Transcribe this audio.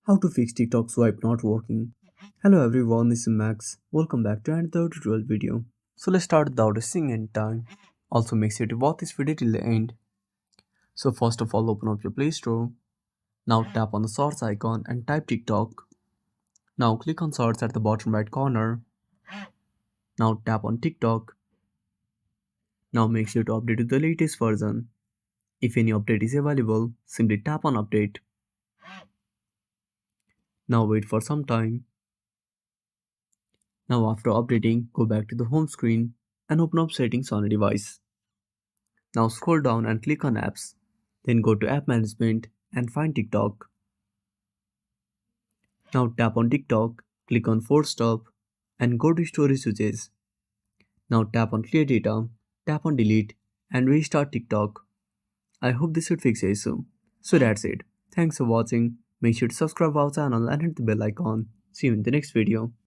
How to fix TikTok swipe not working. Hello everyone, this is Max. Welcome back to another tutorial video. So let's start without wasting any time. Also make sure to watch this video till the end. So first of all open up your Play Store. Now tap on the source icon and type TikTok. Now click on search at the bottom right corner. Now tap on TikTok. Now make sure to update to the latest version. If any update is available, simply tap on update. Now wait for some time. Now after updating, go back to the home screen and open up settings on a device. Now scroll down and click on apps. Then go to app management and find TikTok. Now tap on TikTok, click on force stop and go to storage switches. Now tap on clear data, tap on delete and restart TikTok. I hope this should fix the issue. So that's it. Thanks for watching. Make sure to subscribe our channel and hit the bell icon. See you in the next video.